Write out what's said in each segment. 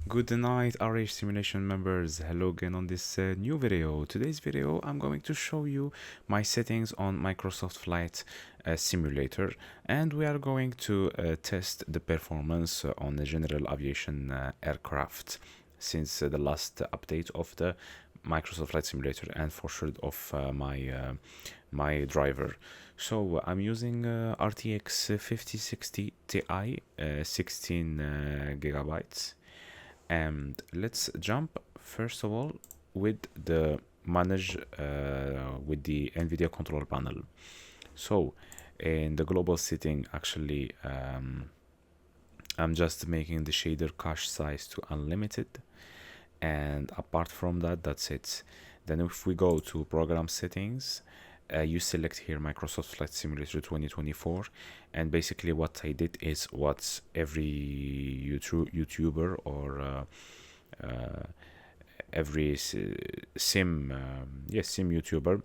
Good night, RH simulation members. Hello again on this new video. Today's video, I'm going to show you my settings on Microsoft Flight Simulator, and we are going to test the performance on the General Aviation aircraft since the last update of the Microsoft Flight Simulator and for sure of my driver. So I'm using RTX 5060 Ti, 16 gigabytes. And let's jump first of all with the manage with the NVIDIA control panel. So in the global setting, actually, I'm just making the shader cache size to unlimited, and apart from that, that's it. Then if we go to program settings, you select here Microsoft Flight Simulator 2024, and basically what I did is what every YouTuber or every sim YouTuber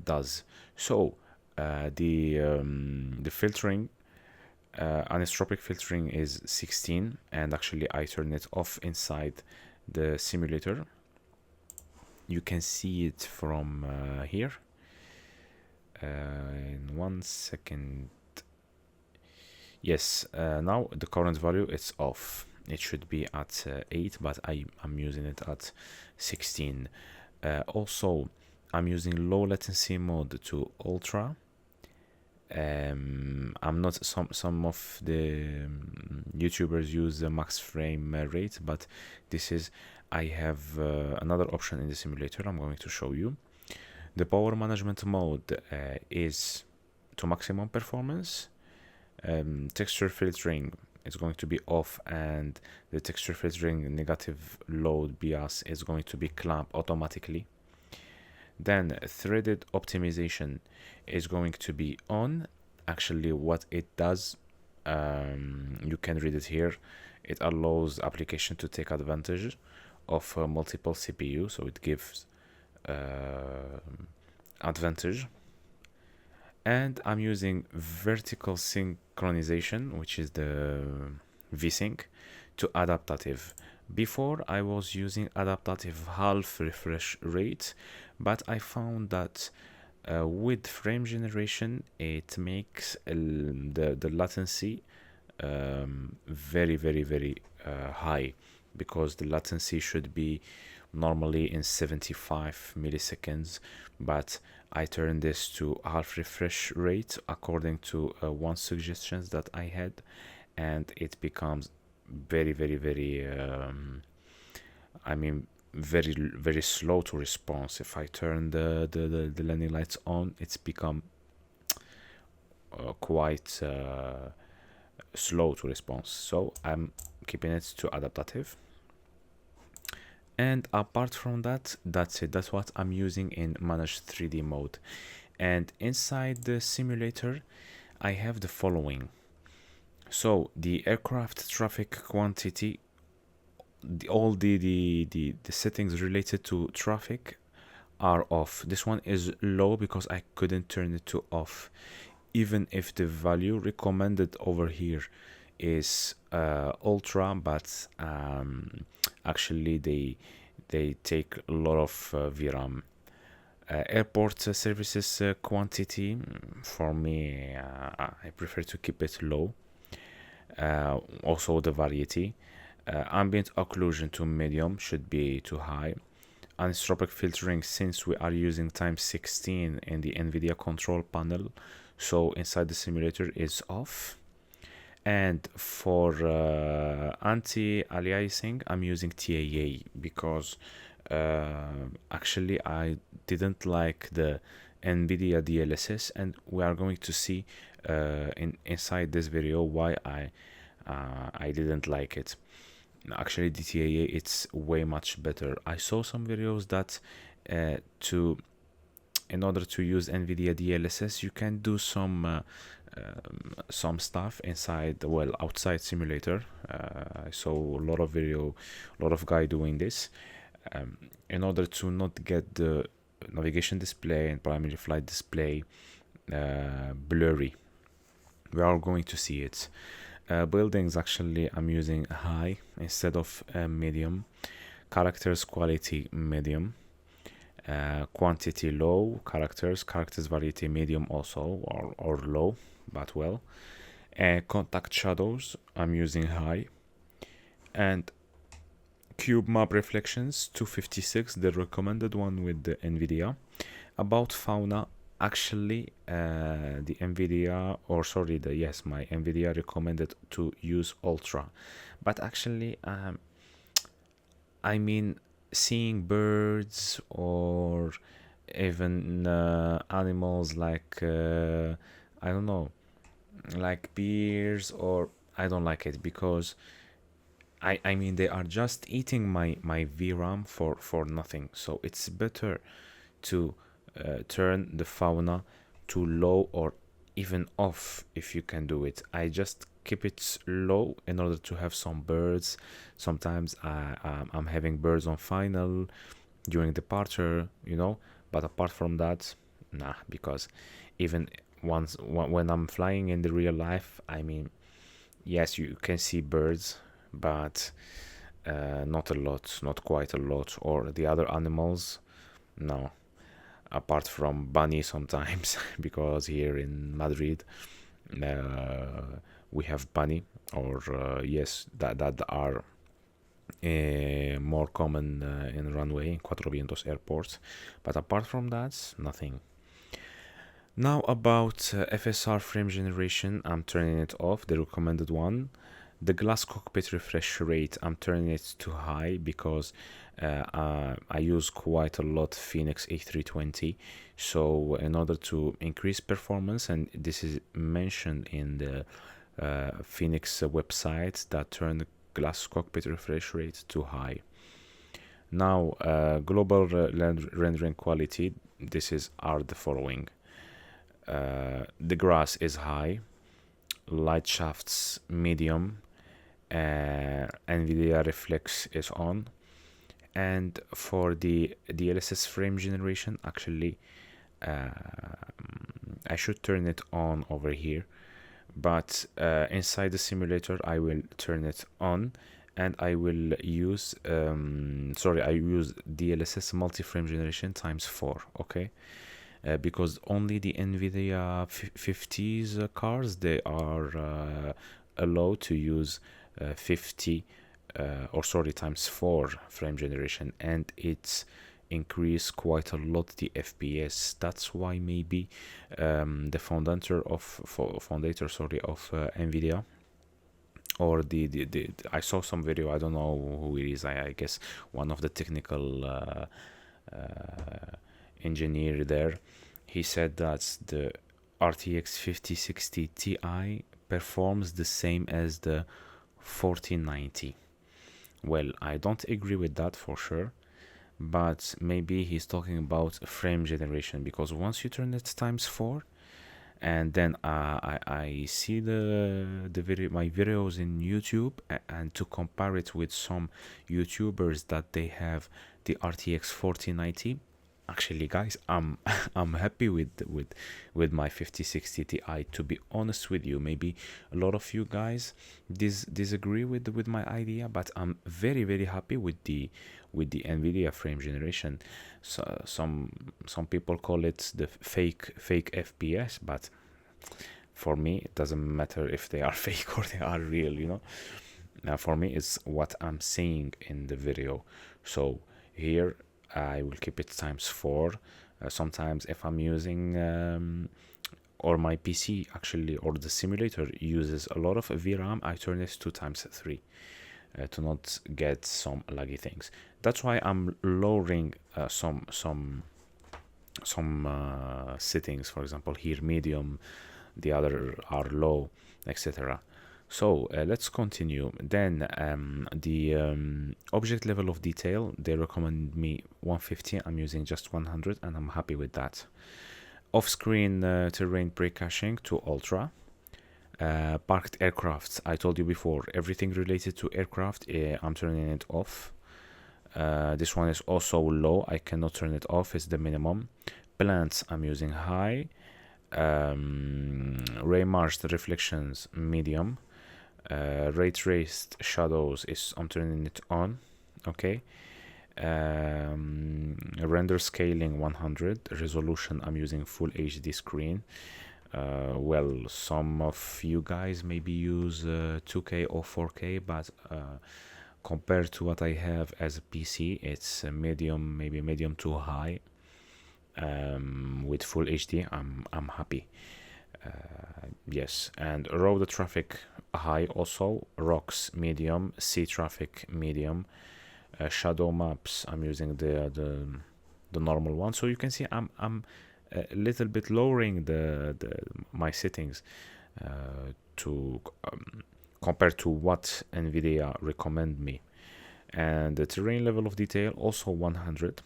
does. So the filtering, anisotropic filtering is 16, and actually I turn it off inside the simulator. You can see it from here. In 1 second. Yes, now the current value is off. It should be at 8, but I'm using it at 16. Also, I'm using low latency mode to ultra. I'm not, some of the YouTubers use the max frame rate, but this is, I have another option in the simulator I'm going to show you. The power management mode is to maximum performance. Texture filtering is going to be off, and the texture filtering negative load bias is going to be clamped automatically. Then threaded optimization is going to be on. Actually, what it does, you can read it here. It allows application to take advantage of multiple CPU, so it gives advantage. And I'm using vertical synchronization, which is the VSync, to adaptative. Before I was using adaptative half refresh rate, but I found that with frame generation it makes the latency very high, because the latency should be normally in 75 milliseconds, but I turn this to half refresh rate according to one suggestions that I had, and it becomes very very slow to response. If I turn the landing lights on, it's become quite slow to response, so I'm keeping it to adaptative. And apart from that, that's it. That's what I'm using in manage 3D mode. And inside the simulator, I have the following. So the aircraft traffic quantity, all the settings related to traffic are off. This one is low because I couldn't turn it to off, even if the value recommended over here is ultra, but actually they take a lot of VRAM. Airport services quantity, for me, I prefer to keep it low. Also the variety, ambient occlusion to medium, should be too high. Anisotropic filtering, since we are using times 16 in the NVIDIA control panel, so inside the simulator is off. And for anti-aliasing, I'm using TAA because actually I didn't like the NVIDIA DLSS, and we are going to see inside this video why I didn't like it. Actually, the TAA, it's way much better. I saw some videos that in order to use NVIDIA DLSS, you can do some stuff inside, well, outside simulator. I saw a lot of guy doing this in order to not get the navigation display and primary flight display blurry. We are going to see it. Buildings, actually I'm using high instead of medium. Characters quality medium. Quantity low. Characters variety medium also, or low, but well. Contact shadows I'm using high. And cube map reflections 256, the recommended one with the NVIDIA. About fauna, actually the NVIDIA, or sorry, my NVIDIA recommended to use ultra, but actually I mean, seeing birds or even animals like I don't know, like bears, or I don't like it, because I mean they are just eating my VRAM for nothing. So it's better to turn the fauna to low or even off if you can do it. I just keep it low in order to have some birds. Sometimes I'm having birds on final during departure, you know, but apart from that, nah, because even when I'm flying in the real life, I mean, yes, you can see birds, but not a lot, not quite a lot, or the other animals, no, apart from bunny sometimes, because here in Madrid we have bunny, or yes, that are more common in runway, Cuatro Vientos airports, but apart from that, nothing. Now about FSR frame generation, I'm turning it off, the recommended one. The glass cockpit refresh rate, I'm turning it to high because I use quite a lot FENIX A320. So in order to increase performance, and this is mentioned in the FENIX website, that turn the glass cockpit refresh rate to high. Now global rendering quality, are the following. The grass is high, light shafts medium, NVIDIA reflex is on, and for the DLSS frame generation, actually I should turn it on over here, but inside the simulator I will turn it on, and I will use I use DLSS multi-frame generation times 4, okay? Because only the NVIDIA 50s cars, they are allowed to use 50 times 4 frame generation, and it's increased quite a lot the FPS. That's why maybe the founder of NVIDIA, or the I saw some video, I don't know who it is, I guess one of the technical engineer there, he said that the RTX 5060 Ti performs the same as the 4090. Well, I don't agree with that for sure, but maybe he's talking about frame generation, because once you turn it times 4, and then I see my videos in YouTube, and to compare it with some YouTubers that they have the RTX 4090. Actually, guys, I'm happy with my 5060 Ti. To be honest with you, maybe a lot of you guys disagree with my idea, but I'm very happy with the NVIDIA frame generation. So some people call it the fake FPS, but for me it doesn't matter if they are fake or they are real, you know. Now for me it's what I'm seeing in the video. So here I will keep it times 4. Sometimes if I'm using or my PC actually, or the simulator uses a lot of VRAM, I turn it to times 3 to not get some laggy things. That's why I'm lowering some settings. For example, here medium, the other are low, etc. So let's continue. Then the object level of detail, they recommend me 150. I'm using just 100, and I'm happy with that. Off-screen terrain pre-caching to ultra. Parked aircrafts, I told you before, everything related to aircraft, I'm turning it off. This one is also low, I cannot turn it off, it's the minimum. Plants, I'm using high. Ray masked reflections, medium. Ray traced shadows is I'm turning it on. Okay. Render scaling 100, resolution I'm using full HD screen. Well, some of you guys maybe use 2K or 4K, but compared to what I have as a PC, it's a medium, maybe medium to high. With full HD, I'm happy. Yes, and road traffic high, also rocks medium, sea traffic medium, shadow maps I'm using the normal one. So you can see I'm a little bit lowering my settings to compared to what NVIDIA recommend me. And the terrain level of detail also 100.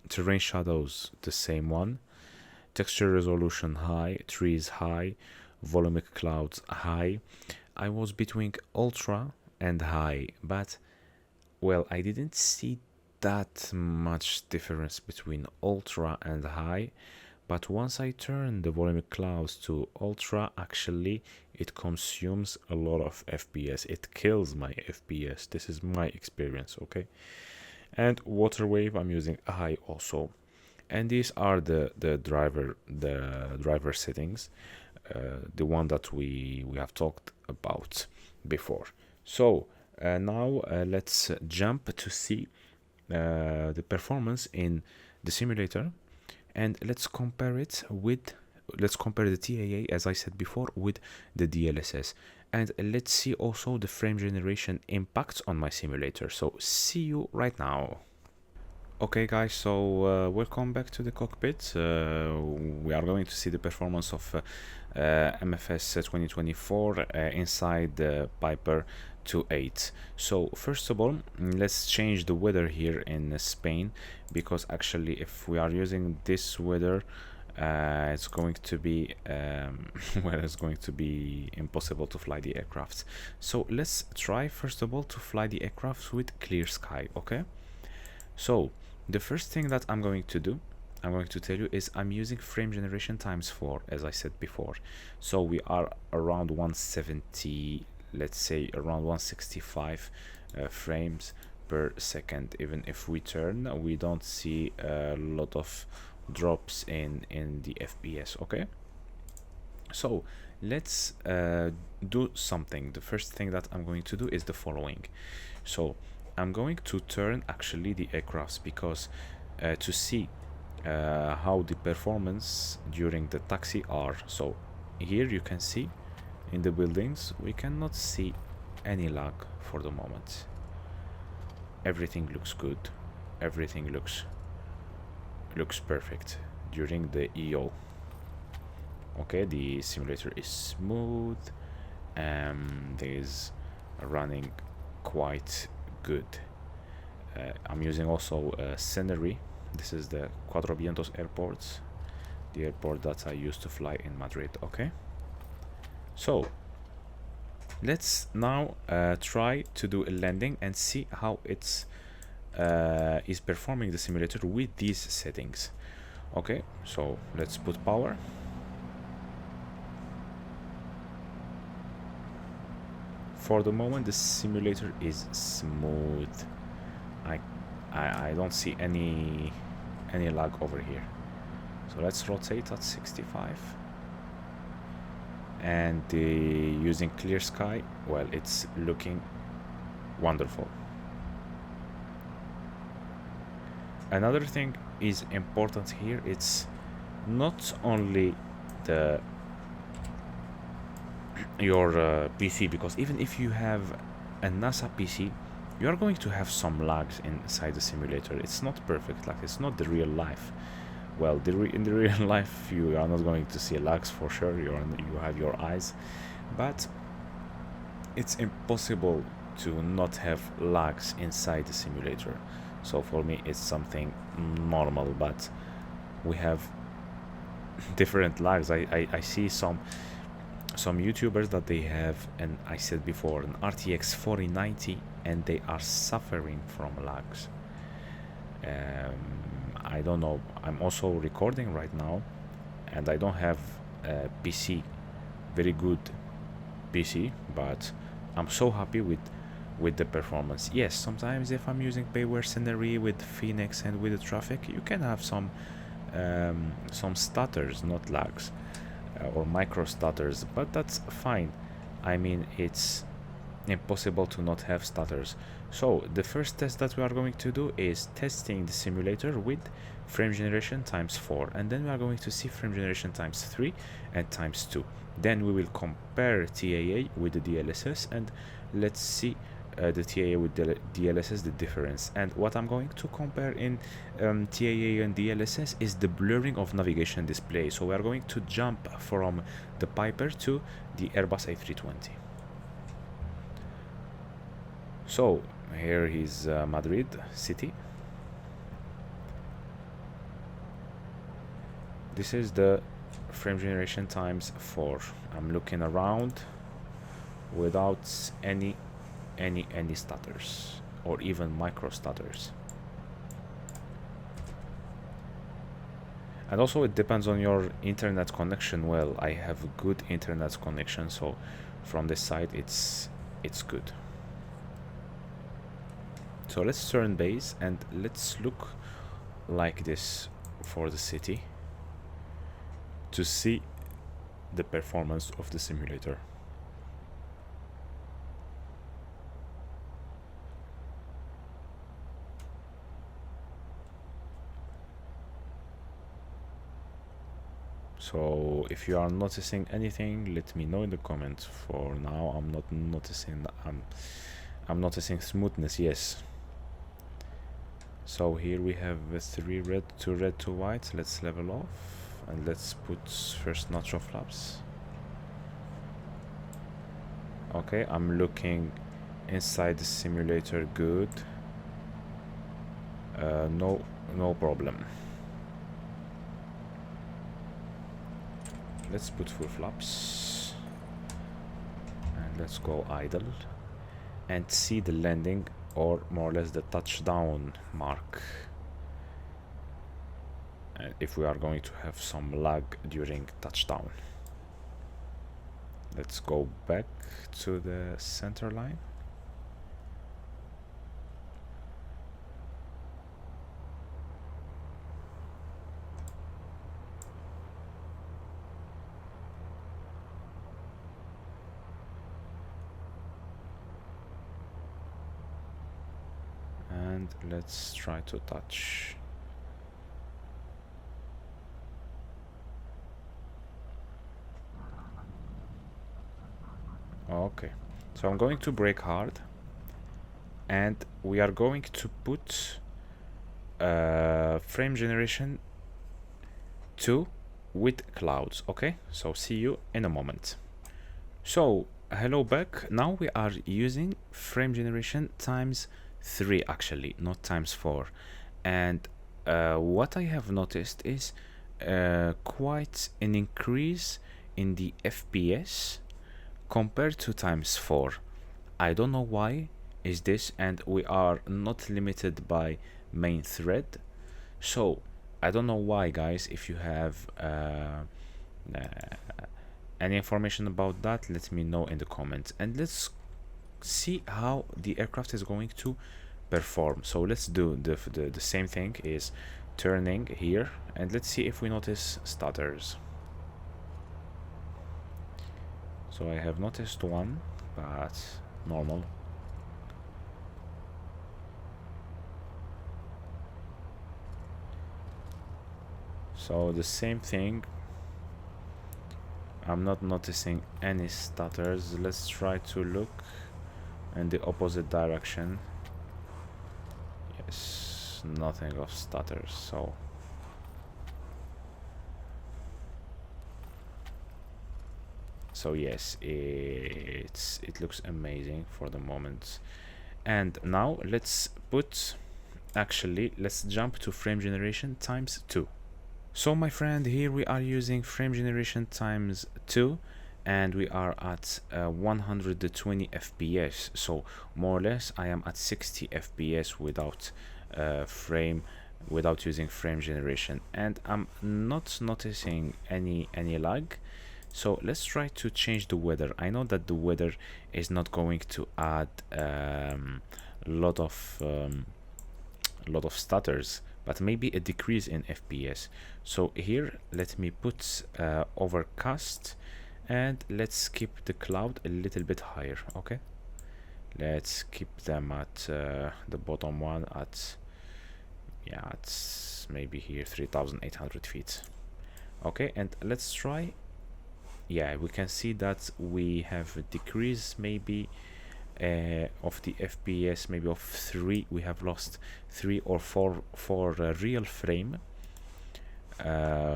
Terrain shadows the same one. Texture resolution high, trees high, volumic clouds high. I was between ultra and high, but well, I didn't see that much difference between ultra and high. But once I turn the volumic clouds to ultra, actually it consumes a lot of FPS. It kills my FPS. This is my experience, okay? And water wave I'm using high also. And these are the driver settings, the one that we have talked about before. So now let's jump to see the performance in the simulator, and let's compare the TAA, as I said before, with the DLSS, and let's see also the frame generation impact on my simulator. So see you right now. Okay guys, so welcome back to the cockpit. We are going to see the performance of MFS 2024 inside the Piper 2.8. So first of all, let's change the weather here in Spain, because actually if we are using this weather, it's going to be well, it's going to be impossible to fly the aircraft. So let's try first of all to fly the aircraft with clear sky. Okay, so the first thing that I'm going to do, I'm going to tell you, is I'm using frame generation times 4, as I said before. So we are around 170, let's say around 165 frames per second. Even if we turn, we don't see a lot of drops in the FPS. Okay, so let's do something. The first thing that I'm going to do is the following. So I'm going to turn actually the aircrafts, because to see how the performance during the taxi are. So here you can see in the buildings we cannot see any lag for the moment. Everything looks good, everything looks perfect during the EO. Okay, the simulator is smooth and is running quite good. I'm using also scenery. This is the Cuatro Vientos airport, the airport that I used to fly in Madrid. Okay, so let's now try to do a landing and see how it's is performing the simulator with these settings. Okay, so let's put power. For the moment the simulator is smooth. I don't see any lag over here. So let's rotate at 65, and using clear sky, well, it's looking wonderful. Another thing is important here, it's not only your PC, because even if you have a NASA PC, you are going to have some lags inside the simulator. It's not perfect, like it's not the real life. Well, in the real life you are not going to see lags for sure. You have your eyes, but it's impossible to not have lags inside the simulator. So for me it's something normal, but we have different lags. I see some YouTubers that they have, and I said before, an RTX 4090, and they are suffering from lags. I don't know. I'm also recording right now, and I don't have a PC very good PC, but I'm so happy with the performance. Yes, sometimes if I'm using payware scenery with FENIX and with the traffic, you can have some stutters, not lags, or micro stutters, but that's fine. I mean, it's impossible to not have stutters. So the first test that we are going to do is testing the simulator with frame generation times 4, and then we are going to see frame generation times 3 and times 2. Then we will compare TAA with the DLSS, and let's see the TAA with the DLSS, the difference. And what I'm going to compare in TAA and DLSS is the blurring of navigation display. So we are going to jump from the Piper to the Airbus A320. So here is Madrid city. This is the frame generation times 4. I'm looking around without any stutters or even micro stutters. And also it depends on your internet connection. Well, I have a good internet connection, so from this side it's good. So let's turn base and let's look like this for the city to see the performance of the simulator. So if you are noticing anything, let me know in the comments. For now, I'm not noticing. I'm noticing smoothness. Yes. So here we have 3 red, 2 red, 2 white. Let's level off and let's put first notch of flaps. Okay, I'm looking inside the simulator. Good. No problem. Let's put full flaps and let's go idle and see the landing, or more or less the touchdown mark, if we are going to have some lag during touchdown. Let's go back to the center line. And let's try to touch. Okay, so I'm going to brake hard and we are going to put frame generation 2 with clouds. Okay, so see you in a moment. So hello back. Now we are using frame generation times 3, actually, not times 4. And what I have noticed is quite an increase in the FPS compared to times 4. I don't know why is this, and we are not limited by main thread, so I don't know why, guys. If you have any information about that, let me know in the comments, and let's see how the aircraft is going to perform. So let's do the same thing, is turning here, and let's see if we notice stutters. So I have noticed one, but normal. So the same thing, I'm not noticing any stutters. Let's try to look in the opposite direction. Yes, nothing of stutters. So yes, it looks amazing for the moment. And now let's jump to frame generation times 2. So my friend, here we are using frame generation times 2 and we are at 120 FPS. So more or less I am at 60 FPS without using frame generation, and I'm not noticing any lag. So let's try to change the weather. I know that the weather is not going to add lot of stutters, but maybe a decrease in FPS. So here let me put overcast, and let's keep the cloud a little bit higher. Okay, let's keep them at the bottom one at, yeah, it's maybe here 3,800 feet. Okay, and let's try. Yeah, we can see that we have a decrease maybe of the FPS, maybe of 3. We have lost 3 or 4 for a real frame,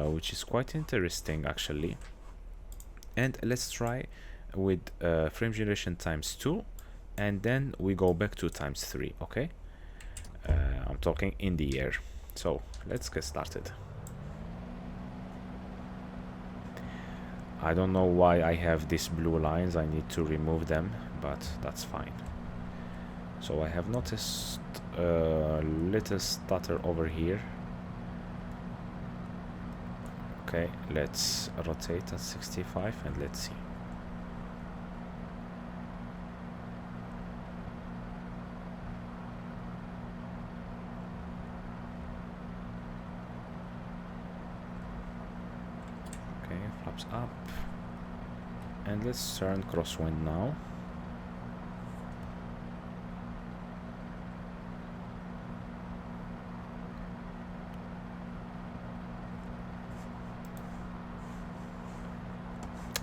which is quite interesting actually. And let's try with frame generation times 2, and then we go back to times 3. Okay, I'm talking in the air. So let's get started. I don't know why I have these blue lines. I need to remove them, but that's fine. So I have noticed a little stutter over here. Okay, let's rotate at 65 and let's see. Okay, flaps up. And let's turn crosswind now.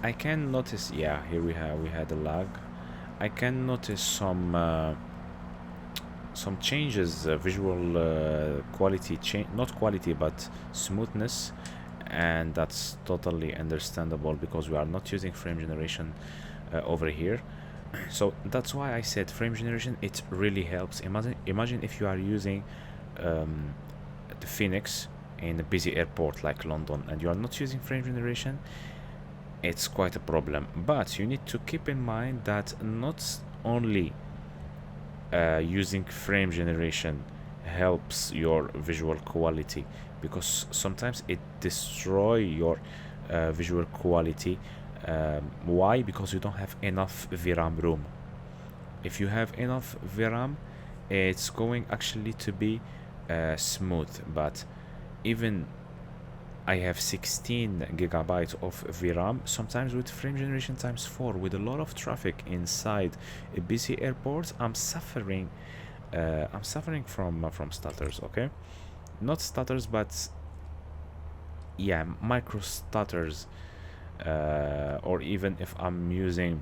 I can notice, yeah, here we had a lag. I can notice some changes, visual quality change, not quality but smoothness, and that's totally understandable because we are not using frame generation over here. So that's why I said frame generation, it really helps. Imagine if you are using the FENIX in a busy airport like London and you are not using frame generation. It's quite a problem, but you need to keep in mind that not only using frame generation helps your visual quality, because sometimes it destroys your visual quality. Why? Because you don't have enough VRAM room. If you have enough VRAM, it's going actually to be smooth, but even I have 16 gigabytes of VRAM. Sometimes with frame generation times 4, with a lot of traffic inside a busy airport, I'm suffering from stutters. Okay, not stutters, but yeah, micro stutters, or even if I'm using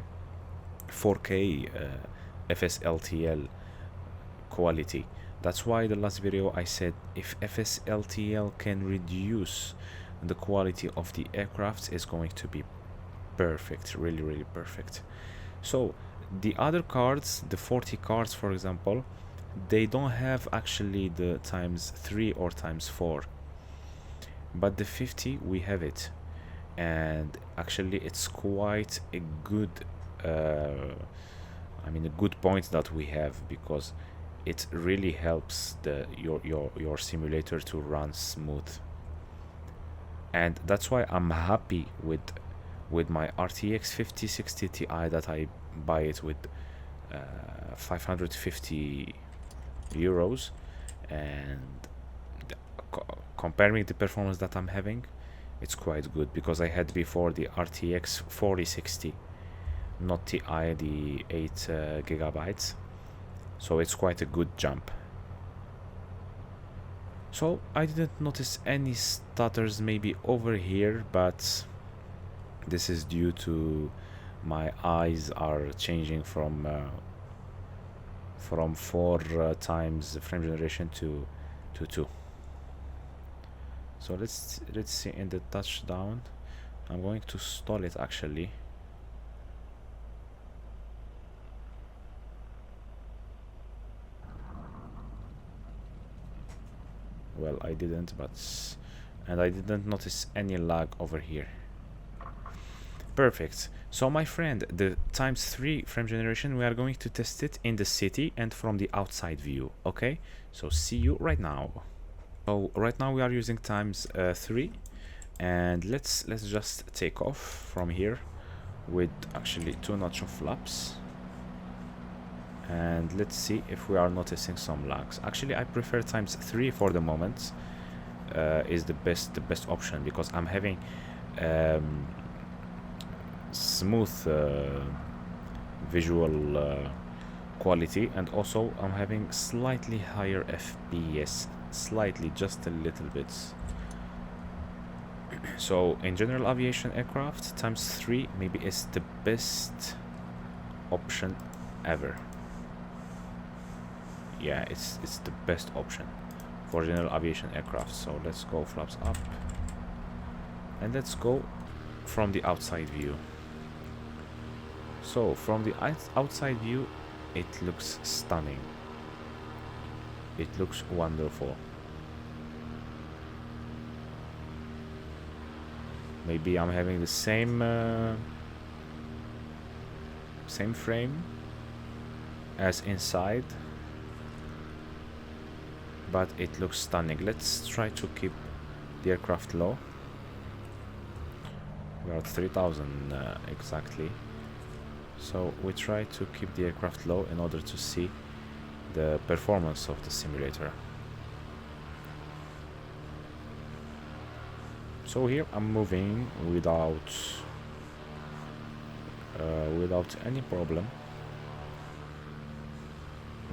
4K FSLTL quality. That's why the last video I said if FSLTL can reduce the quality of the aircraft, is going to be perfect, really perfect. So the other cards, the 40 cards for example, they don't have actually the times 3 or times 4, but the 50 we have it, and actually it's quite a good I mean a good point that we have, because it really helps your simulator to run smooth. And that's why I'm happy with my RTX 5060 Ti that I buy it with 550 euros, and comparing the performance that I'm having, it's quite good, because I had before the RTX 4060, not Ti, the 8 gigabytes. So it's quite a good jump. So I didn't notice any stutters maybe over here, but this is due to my eyes are changing from 4 times frame generation to 2. So let's see in the touchdown. I'm going to stall it actually. Well, I didn't, and I didn't notice any lag over here. Perfect. So my friend, the times 3 frame generation, we are going to test it in the city and from the outside view. Okay, so see you right now. So right now we are using times 3, And let's just take off from here with actually 2 notch of flaps, and let's see if we are noticing some lags. Actually, I prefer ×3 for the moment. Is the best option, because I'm having smooth visual quality, and also I'm having slightly higher FPS, slightly, just a little bit. So in general aviation aircraft, ×3 maybe is the best option ever. Yeah, it's the best option for general aviation aircraft. So let's go flaps up, and let's go from the outside view. So from the outside view, it looks stunning. It looks wonderful. Maybe I'm having the same frame as inside, but it looks stunning. Let's try to keep the aircraft low. We are at 3000 exactly. So we try to keep the aircraft low in order to see the performance of the simulator. So here I'm moving without any problem.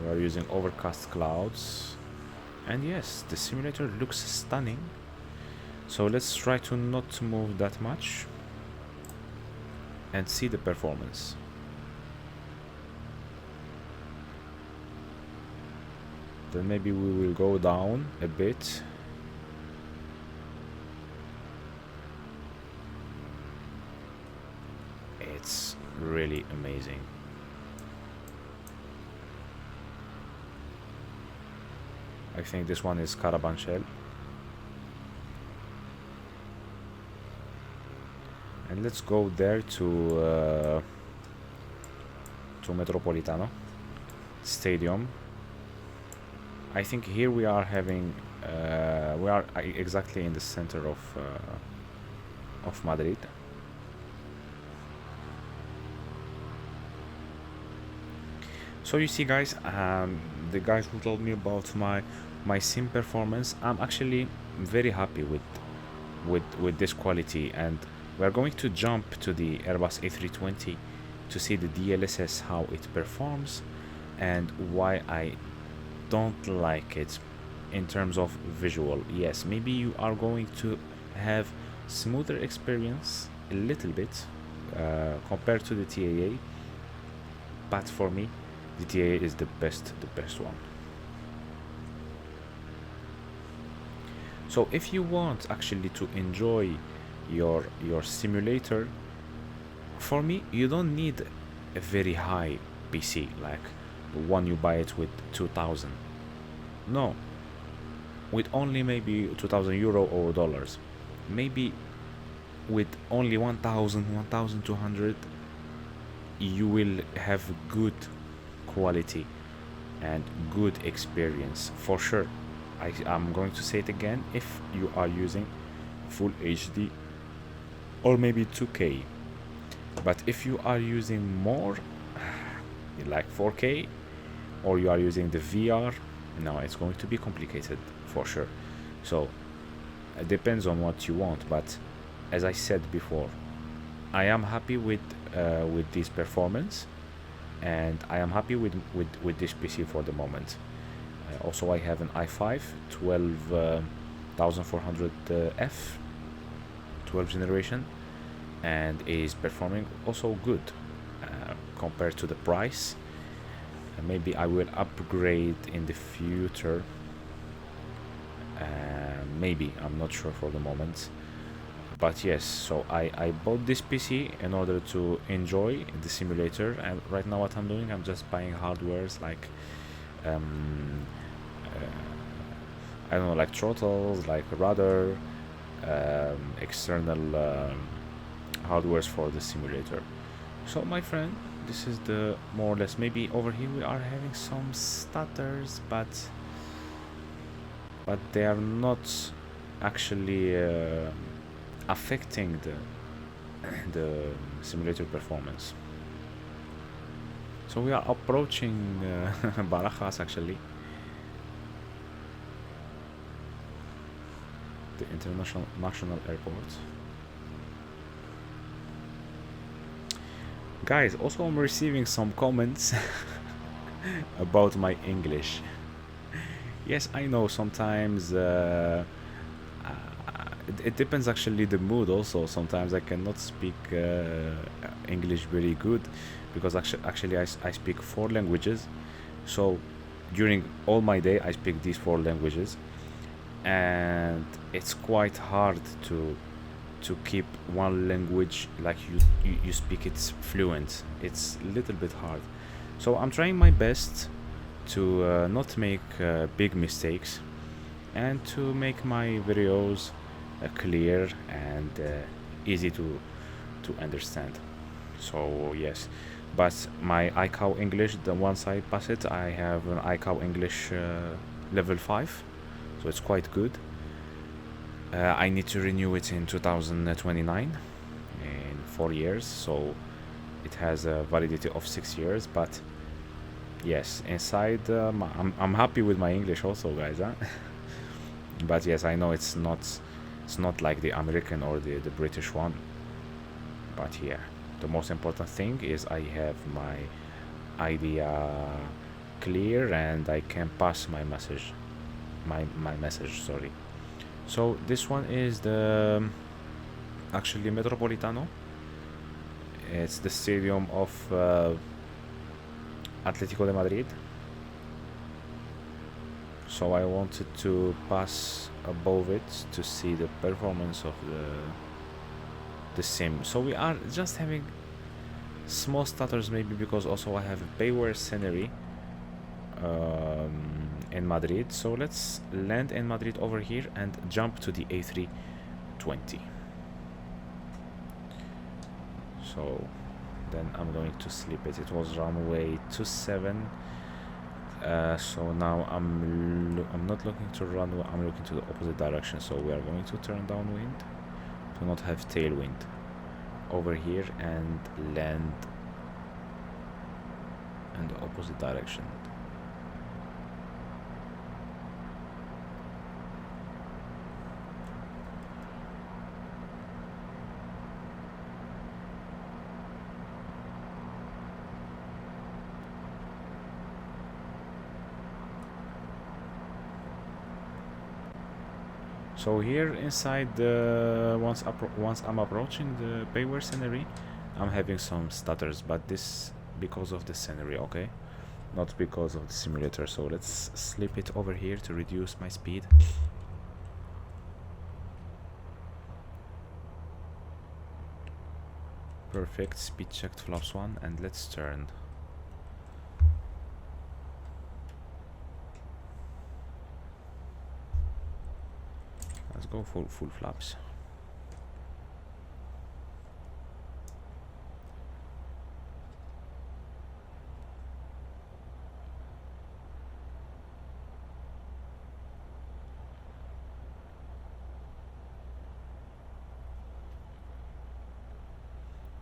We are using overcast clouds, and yes, the simulator looks stunning. So let's try to not move that much and see the performance. Then maybe we will go down a bit. It's really amazing. I think this one is Carabanchel. And let's go there to Metropolitano Stadium. I think here we are having we are exactly in the center of Madrid. So you see, guys, the guys who told me about my sim performance, I'm actually very happy with this quality, and we are going to jump to the Airbus A320 to see the DLSS, how it performs, and why I don't like it in terms of visual. Yes, maybe you are going to have smoother experience a little bit compared to the TAA, but for me the TAA is the best one. So if you want actually to enjoy your simulator, for me you don't need a very high PC like the one you buy it with 2000. No, with only maybe 2000 euro or dollars, maybe with only 1200 you will have good quality and good experience for sure. I'm going to say it again, if you are using full HD or maybe 2K. But if you are using more like 4K, or you are using the VR, no, it's going to be complicated for sure. So it depends on what you want, but as I said before, I am happy with this performance, and I am happy with this PC for the moment. Also, I have an i5 12400F 12th generation, and is performing also good compared to the price. Maybe I will upgrade in the future, maybe, I'm not sure for the moment. But yes, so I bought this PC in order to enjoy the simulator, and right now what I'm doing, I'm just buying hardwares like I don't know, like throttles, like Rudder, external hardwares for the simulator. So my friend, this is the more or less. Maybe over here we are having some stutters, but they are not actually affecting the simulator performance. So we are approaching Barajas, actually, the international national airport. Guys, also I'm receiving some comments about my English. Yes, I know sometimes it depends, actually, the mood also. Sometimes I cannot speak English very good, because actually I speak 4 languages. So during all my day I speak these 4 languages, and it's quite hard to keep one language like you speak it fluent. It's a little bit hard. So I'm trying my best to not make big mistakes, and to make my videos clear and easy to understand. So yes, but my ICAO English, the once I pass it, I have an ICAO English level 5, so it's quite good. I need to renew it in 2029, in 4 years, so it has a validity of 6 years. But yes, inside I'm happy with my English also, guys, huh? But yes, I know it's not like the American or the British one. But yeah, the most important thing is I have my idea clear, and I can pass my message, my message, sorry. So this one is the actually Metropolitano. It's the stadium of Atletico de Madrid. So I wanted to pass above it to see the performance of the sim. So we are just having small stutters, maybe because also I have a payware scenery in Madrid. So let's land in Madrid over here and jump to the A320. So then I'm going to slip it. It was runway 27. So now I'm not looking to runway, I'm looking to the opposite direction. So we are going to turn downwind to not have tailwind over here and land in the opposite direction. So here inside, once I'm approaching the payware scenery, I'm having some stutters, but this because of the scenery, okay, not because of the simulator. So let's slip it over here to reduce my speed. Perfect, speed checked flaps 1, and let's turn. Let's go for full flaps.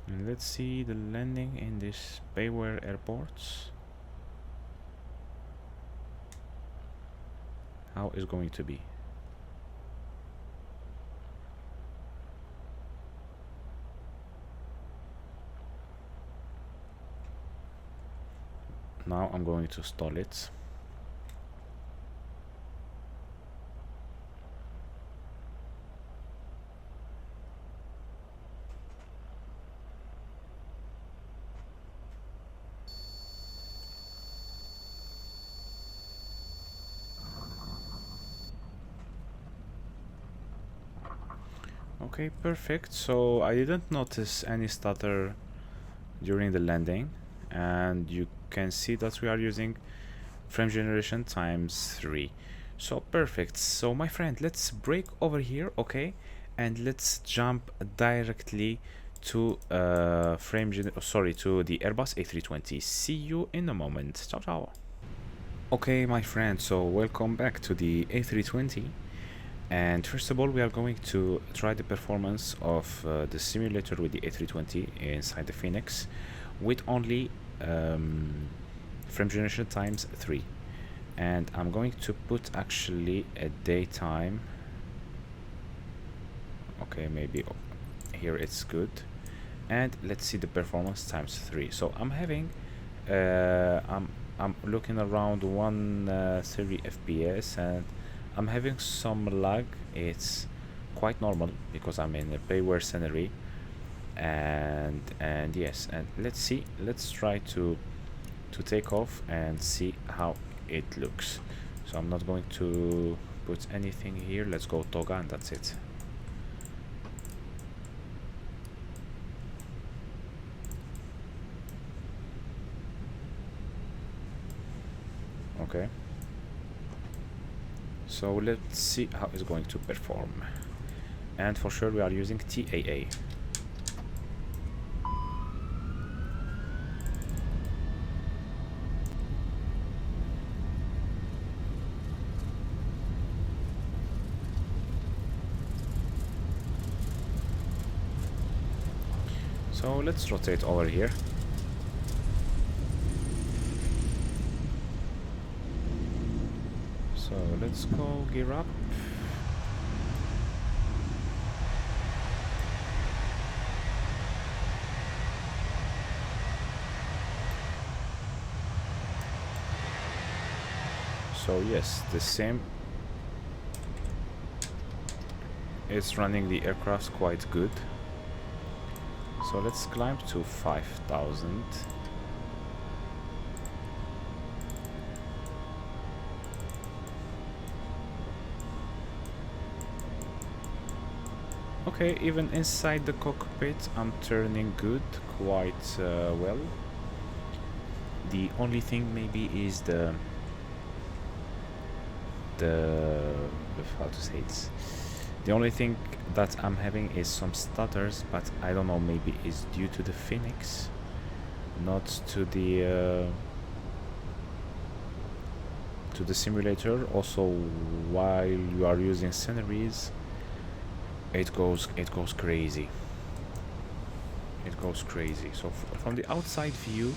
And let's see the landing in this payware airports. How is going to be? Now I'm going to stall it. Okay, perfect. So I didn't notice any stutter during the landing, and you can see that we are using frame generation times 3. So perfect. So my friend, let's break over here, okay, and let's jump directly to to the Airbus A320. See you in a moment. Ciao ciao. Okay, my friend, so welcome back to the A320, And first of all, we are going to try the performance of the simulator with the A320 inside the FENIX with only frame generation times 3. And I'm going to put actually a daytime. Okay, maybe here it's good. And let's see the performance times 3. So I'm having I'm looking around 130 FPS, and I'm having some lag. It's quite normal because I'm in a payware scenery, and yes, and let's try to take off and see how it looks. So I'm not going to put anything here. Let's go toga, and that's it. Okay, so let's see how it's going to perform. And for sure we are using TAA. So let's rotate over here. So let's go gear up. So yes, the same. It's running the aircraft quite good. So let's climb to 5,000. Okay, even inside the cockpit I'm turning good, quite well. The only thing maybe is the how to say it. The only thing that I'm having is some stutters, but I don't know, maybe it's due to the FENIX, not to the simulator. Also, while you are using sceneries, it goes crazy. It goes crazy. So from the outside view,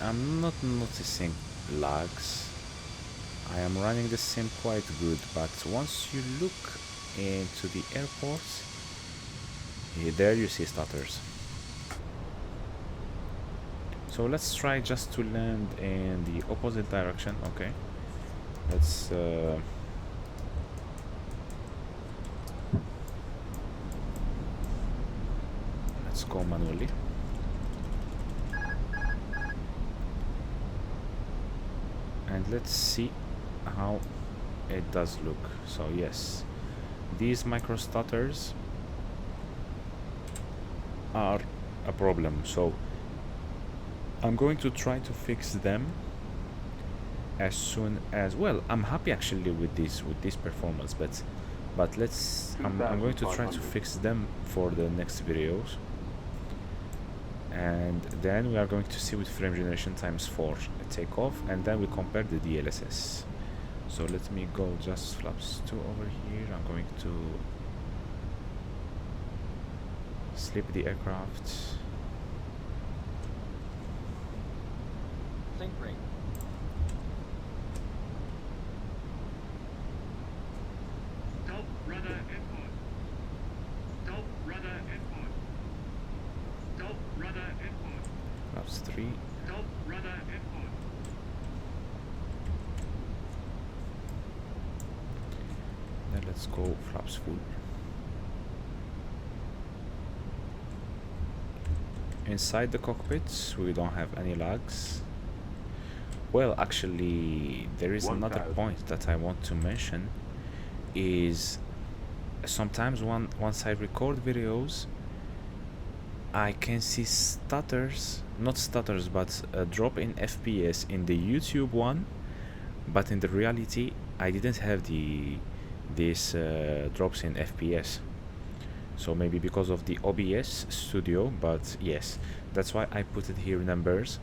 I'm not noticing lags. I am running the sim quite good, but once you look into the airport, there you see stutters. So let's try just to land in the opposite direction. Okay, let's go manually. And let's see how it does look. So yes, these micro stutters are a problem, so I'm going to try to fix them as soon as, well, I'm happy actually with this performance, but let's I'm going to try to fix them for the next videos, and then we are going to see with frame generation times 4 take off, and then we compare the DLSS. So let me go just flaps 2 over here. I'm going to slip the aircraft. Sync ring. Stop rudder input. Stop rudder input. Stop rudder input. Flaps 3. Stop rudder input. Then let's go flaps full. Inside the cockpit we don't have any lags. Well, actually there is another point that I want to mention, is sometimes once I record videos I can see stutters, not stutters, but a drop in FPS in the YouTube one, but in the reality I didn't have these drops in FPS. So maybe because of the OBS studio, but yes, that's why I put it here numbers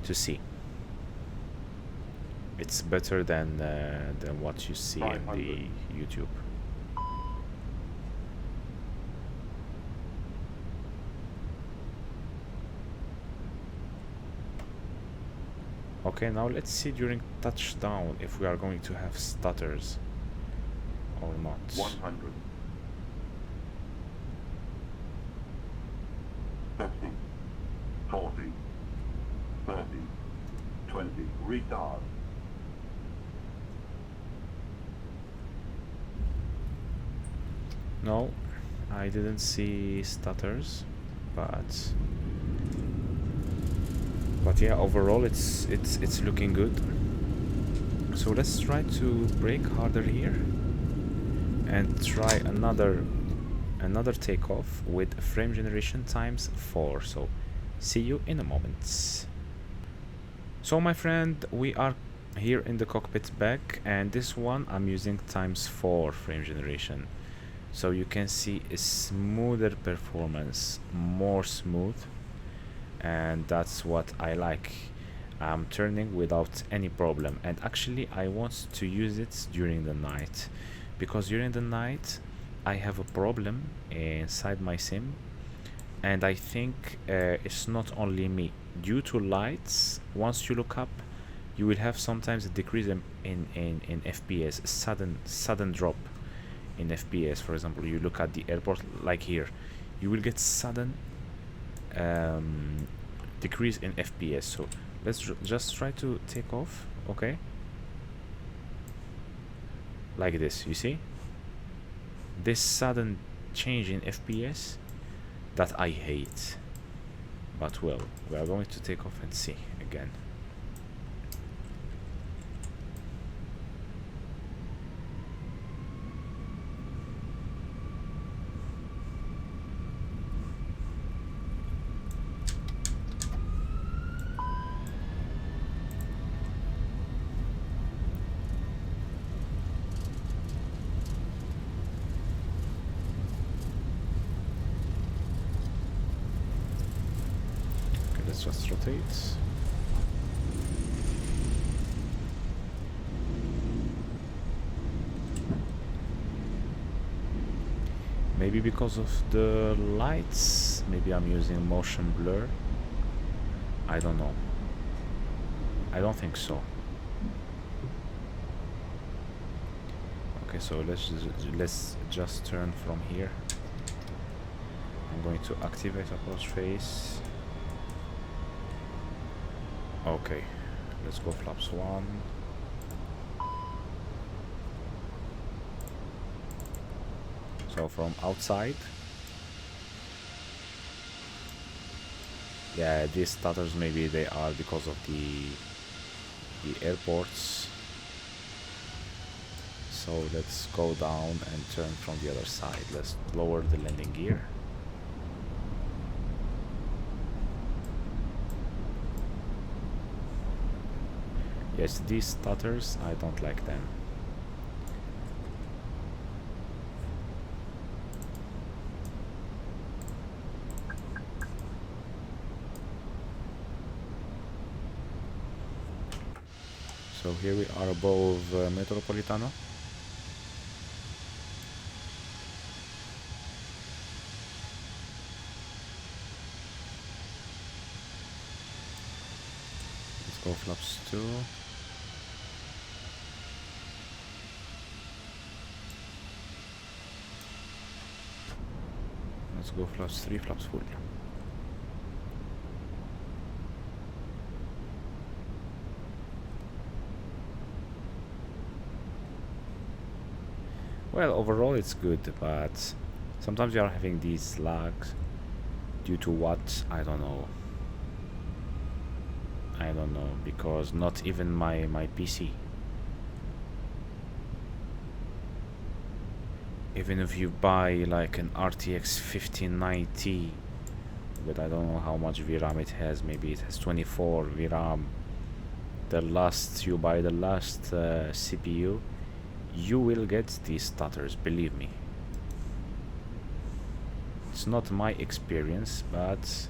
to see. It's better than what you see in 500. the YouTube. Okay, now let's see during touchdown if we are going to have stutters or not. 100. 50, 40, 30, 20, retard. No, I didn't see stutters, but yeah, overall it's looking good. So let's try to brake harder here and try another takeoff with frame generation times 4. So see you in a moment. So my friend, we are here in the cockpit back, and this one I'm using times 4 frame generation, so you can see a smoother performance, more smooth, and that's what I like. I'm turning without any problem, and actually I want to use it during the night, because during the night I have a problem inside my sim, and I think it's not only me. Due to lights, once you look up, you will have sometimes a decrease in FPS, a sudden drop in FPS. For example, you look at the airport, like here, you will get sudden decrease in FPS. So let's just try to take off, okay? Like this, you see? This sudden change in FPS that I hate. But well, we are going to take off and see again. Let's just rotate. Maybe because of the lights, maybe I'm using motion blur. I don't know. I don't think so. Okay, so let's just turn from here. I'm going to activate approach phase. Okay, let's go flaps 1. So from outside, yeah, these stutters maybe they are because of the airports. So let's go down and turn from the other side. Let's lower the landing gear. Yes, these stutters, I don't like them. So here we are above Metropolitano. Let's go flaps 2. Let's go flaps 3, flaps full. Well, overall it's good, but sometimes you are having these lags due to what? I don't know. I don't know, because not even my PC. Even if you buy like an RTX 1590, but I don't know how much VRAM it has, maybe it has 24 VRAM. You buy the last CPU, you will get these stutters, believe me. It's not my experience, but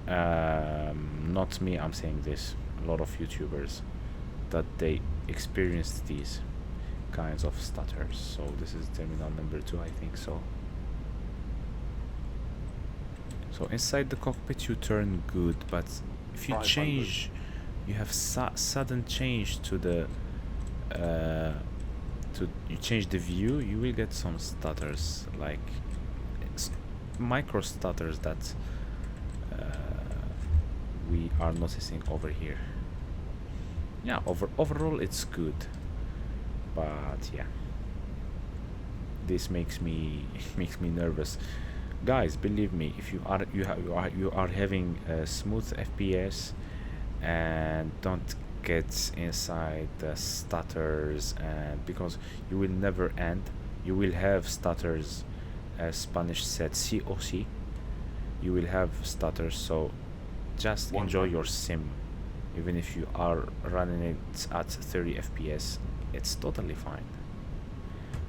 not me, I'm saying this. lot of YouTubers that they experienced these kinds of stutters. So this is terminal number 2, I think so. So inside the cockpit you turn good, but if you change, you have sudden change to the you change the view, you will get some stutters, like micro stutters that we are noticing over here. Yeah, overall it's good, but yeah, this makes me nervous. Guys, believe me, if you are having a smooth FPS and don't get inside the stutters, and because you will never end, you will have stutters, as Spanish said, COC, you will have stutters. So just enjoy your sim, even if you are running it at 30 FPS, it's totally fine.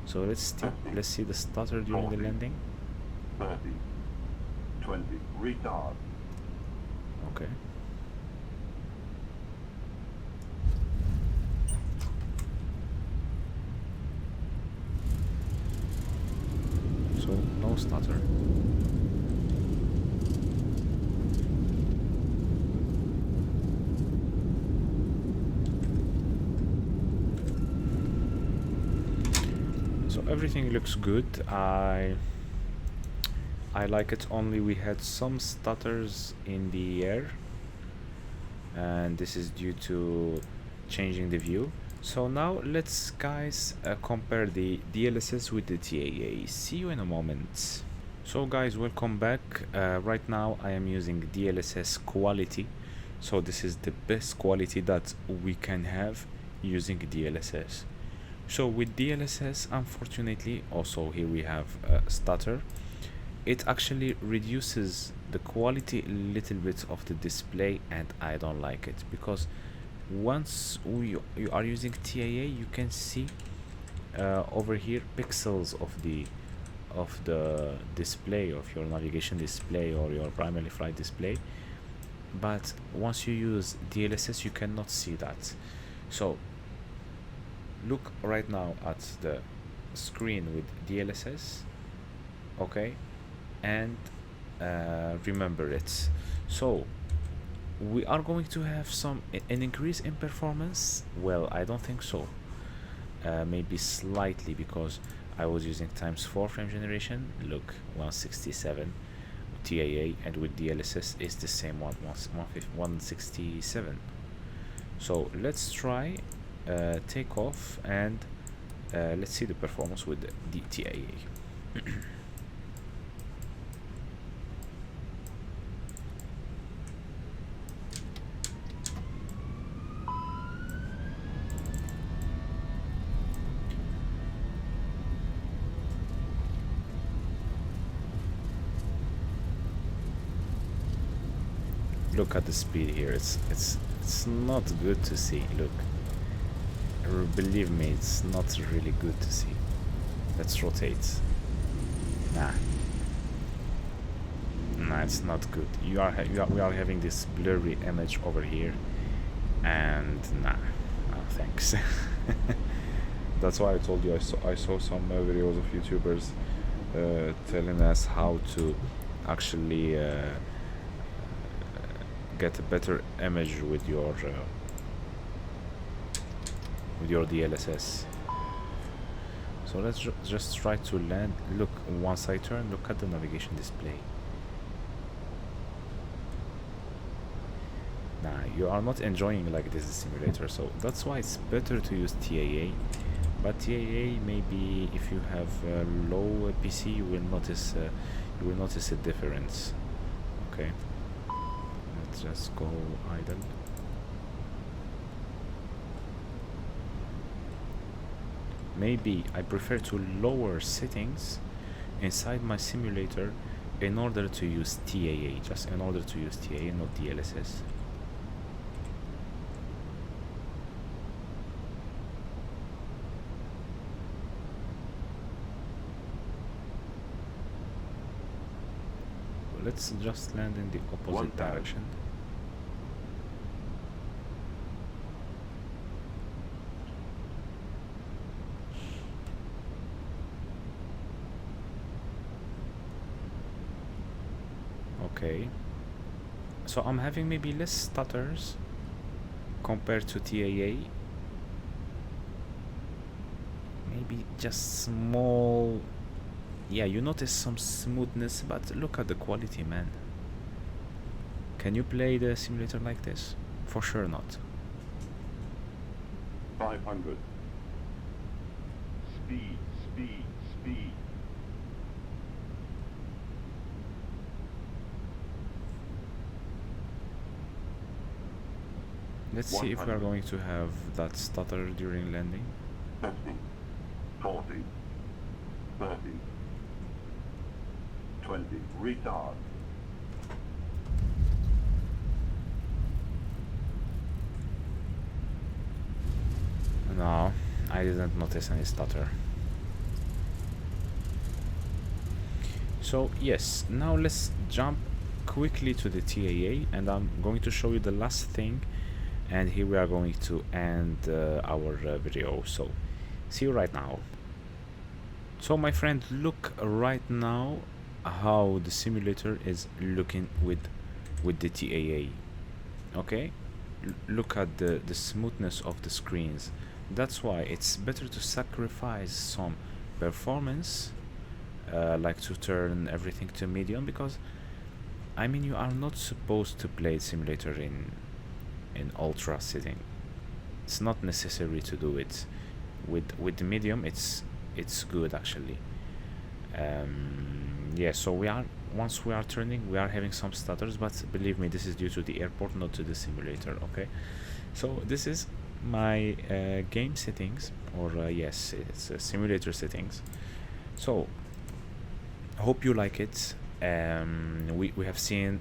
So let's see the stutter during the landing. 30, 20, retard. Okay. So no stutter. So everything looks good. I like it, only we had some stutters in the air, and this is due to changing the view. So now let's guys compare the DLSS with the TAA. See you in a moment. So guys, welcome back. Right now I am using DLSS quality, so this is the best quality that we can have using DLSS. So with DLSS, unfortunately, also here we have a stutter. It actually reduces the quality a little bit of the display, and I don't like it, because once you are using TAA, you can see over here pixels of the display of your navigation display or your primary flight display, but once you use DLSS you cannot see that. So look right now at the screen with DLSS, okay, and remember it. So we are going to have an increase in performance. Well, I don't think so. Maybe slightly, because I was using ×4 frame generation. Look, 167 TAA, and with DLSS is the same 167. So let's try take off, and let's see the performance with the TAA. Look at the speed here. It's not good to see. Look, believe me, it's not really good to see. Let's rotate. Nah, it's not good. We are having this blurry image over here, and nah, no thanks. That's why I told you I saw some videos of YouTubers telling us how to actually get a better image with your DLSS. So let's just try to land. Look, once I turn, look at the navigation display. Nah, you are not enjoying like this simulator, so that's why it's better to use TAA. But TAA, maybe if you have a low PC, you will notice a difference. Okay. Just go idle. Maybe I prefer to lower settings inside my simulator in order to use TAA, just in order to use TAA, not DLSS. Let's just land in the opposite direction. Okay, so I'm having maybe less stutters compared to TAA, maybe just small. Yeah, you notice some smoothness, but look at the quality, man. Can you play the simulator like this? For sure not. 500. Speed, speed, speed. Let's see if we are going to have that stutter during landing. 50, 40, 30, 20, retard. No, I didn't notice any stutter. So yes, now let's jump quickly to the TAA, and I'm going to show you the last thing, and here we are going to end our video. So see you right now. So my friend, look right now how the simulator is looking with the TAA. Okay, look at the smoothness of the screens. That's why it's better to sacrifice some performance, like to turn everything to medium, because I mean, you are not supposed to play simulator in ultra setting. It's not necessary to do it with the medium. It's good actually. Yeah, so once we are turning, we are having some stutters, but believe me, this is due to the airport, not to the simulator. Okay, so this is my game settings, or yes, it's simulator settings. So hope you like it. We have seen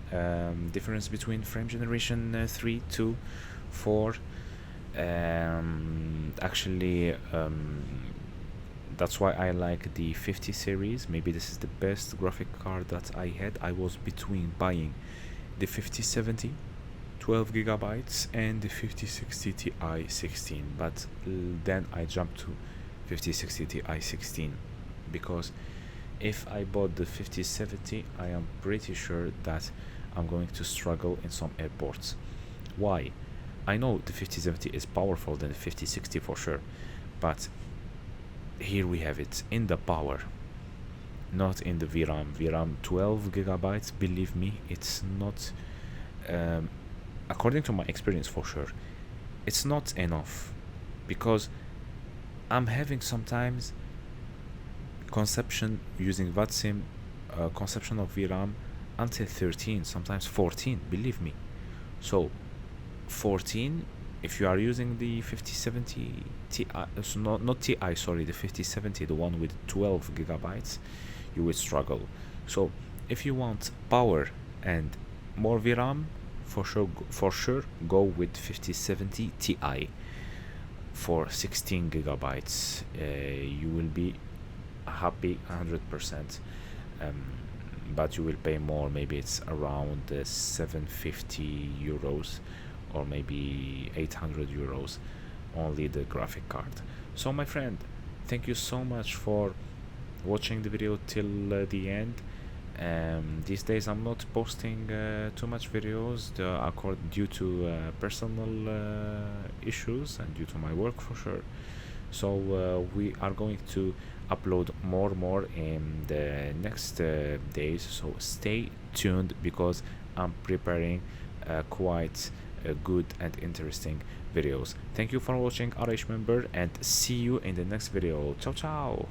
difference between frame generation 3, 2, 4. Actually, that's why I like the 50 series. Maybe this is the best graphic card that I had. I was between buying the 5070 12 gigabytes and the 5060 Ti 16, but then I jumped to 5060 Ti 16, because if I bought the 5070, I am pretty sure that I'm going to struggle in some airports. Why? I know the 5070 is powerful than the 5060 for sure, but here we have it in the power, not in the VRAM. VRAM 12 gigabytes, believe me, it's not, according to my experience for sure, it's not enough, because I'm having sometimes conception using VATSIM, conception of VRAM until 13, sometimes 14, believe me. So 14, if you are using the 5070 Ti, so not Ti, sorry, the 5070, the one with 12 gigabytes, you will struggle. So if you want power and more VRAM, for sure go with 5070 Ti for 16 gigabytes. You will be happy 100%, but you will pay more. Maybe it's around 750 euros, or maybe 800 euros only the graphic card. So my friend, thank you so much for watching the video till the end. These days I'm not posting too much videos due to personal issues and due to my work for sure. So we are going to upload more in the next days, so stay tuned, because I'm preparing quite good and interesting videos. Thank you for watching, RH member, and see you in the next video. Ciao ciao.